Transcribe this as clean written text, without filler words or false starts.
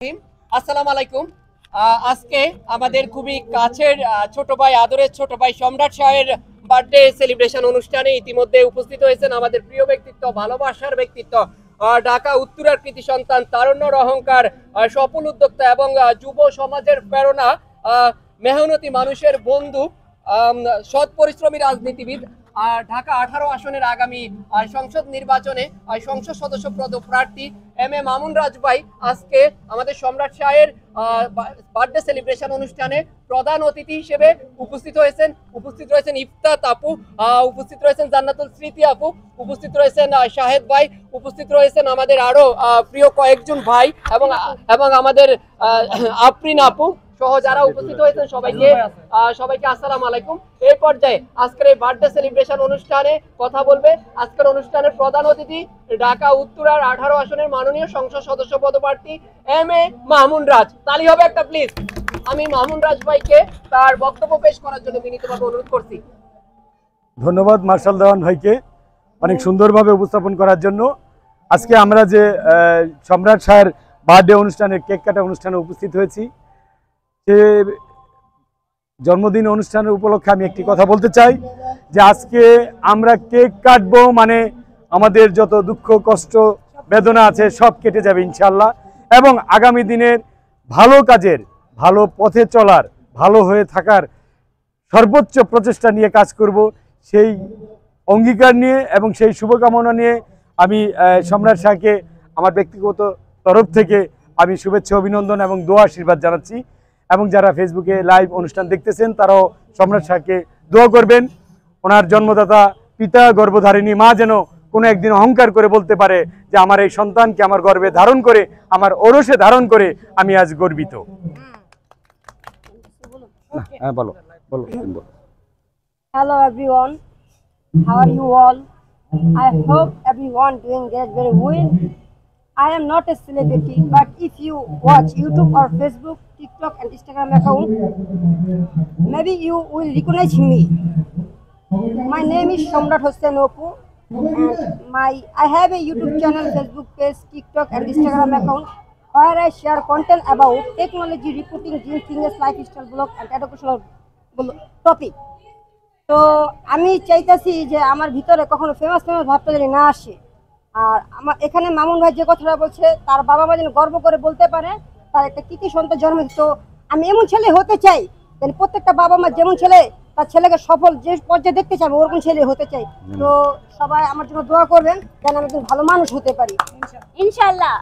আসসালামু আলাইকুম। আজকে আমাদের খুবই কাছের ছোট ভাই, আদরের ছোট ভাই সম্রাট শাহের বার্থডে সেলিব্রেশন অনুষ্ঠানে ইতিমধ্যে উপস্থিত হয়েছেন আমাদের প্রিয় ব্যক্তিত্ব, ভালোবাসার ব্যক্তিত্ব, ঢাকা উত্তরার কৃতি সন্তান, তারুণ্যর অহংকার, সফল উদ্যোক্তা এবং যুব সমাজের প্রেরণা, মেহনতি মানুষের বন্ধু, সৎ পরিশ্রমী রাজনীতিবিদ, ঢাকা 18 আসনের আগামী সংসদ নির্বাচনে সংসদ সদস্য প্রার্থী এম.এ. মামুন রাজ ভাই আজকে আমাদের সম্রাট শাহের বার্থডে সেলিব্রেশন অনুষ্ঠানে প্রধান অতিথি হিসেবে উপস্থিত রয়েছেন ইফতাত আপু, উপস্থিত রয়েছেন জান্নাতুল স্মৃতি আপু, উপস্থিত রয়েছেন শাহেদ ভাই, উপস্থিত রয়েছেন আমাদের আরো প্রিয় কয়েকজন ভাই এবং আমাদের আফরিন আপু সহ যারা উপস্থিত হয়েছেন সবাইকে আসসালামু আলাইকুম। এই পর্যায়ে আজকের এই বার্থডে সেলিব্রেশন অনুষ্ঠানে কথা বলবে আজকের অনুষ্ঠানের প্রধান অতিথি ঢাকা উত্তরার 18 আসনের মাননীয় সংসদ সদস্য পদপ্রার্থী এম.এ. মামুন রাজ। তালি হবে একটা প্লিজ। আমি মামুন রাজ ভাইকে তার বক্তব্য পেশ করার জন্য বিনীতভাবে অনুরোধ করছি। ধন্যবাদ মার্শাল দেওয়ান ভাইকে অনেক সুন্দরভাবে উপস্থাপন করার জন্য। আজকে আমরা যে সম্রাট শাহের বার্থডে অনুষ্ঠানের কেক কাটা অনুষ্ঠানে উপস্থিত হয়েছি, সে জন্মদিন অনুষ্ঠানের উপলক্ষে আমি একটি কথা বলতে চাই যে আজকে আমরা কেক কাটবো মানে আমাদের যত দুঃখ কষ্ট বেদনা আছে সব কেটে যাবে ইনশাল্লাহ, এবং আগামী দিনের ভালো কাজের, ভালো পথে চলার, ভালো হয়ে থাকার সর্বোচ্চ প্রচেষ্টা নিয়ে কাজ করব, সেই অঙ্গীকার নিয়ে এবং সেই শুভকামনা নিয়ে আমি সম্রাট শাহকে আমার ব্যক্তিগত তরফ থেকে আমি শুভেচ্ছা, অভিনন্দন এবং দোয়া আশীর্বাদ জানাচ্ছি। এবং যারা ফেসবুকে লাইভ অনুষ্ঠান দেখতেছেন তারাও সম্রাট শাহকে দোয়া করবেন, ওনার জন্মদাতা পিতা গর্ভধারিণী মা যেন কোনো একদিন অহংকার করে বলতে পারে যে আমার এই সন্তানকে আমার গর্ভে ধারণ করে, আমার ওরসে ধারণ করে আমি আজ গর্বিত। হ্যাঁ বলো। Hello everyone, how are you all? I hope everyone doing very well. I am not a celebrity, but if you watch YouTube or Facebook, TikTok and Instagram account, maybe you will recognize me. My name is Shamrat Hossain Opu, and I have a YouTube channel, Facebook page, TikTok and Instagram account where I share content about technology, reporting, gym, fitness, lifestyle blog and educational topic. তো আমি চাইতেছি যে আমার ভিতরে কখনো famous ভাবটা যদি না আসে, আর আমার এখানে মামুন ভাই যে কথাটা বলছে তার বাবা মা যেন গর্ব করে বলতে পারে তার একটা কৃতি সন্তান জন্ম দিত। আমি এমন ছেলে হতে চাই যেন প্রত্যেকটা বাবা মা যেমন ছেলে তার ছেলেকে সফল যে পর্যায়ে দেখতে চাই ওরকম ছেলে হতে চাই। তো সবাই আমার জন্য দোয়া করবেন যেন আমি একজন ভালো মানুষ হতে পারি ইনশাআল্লাহ।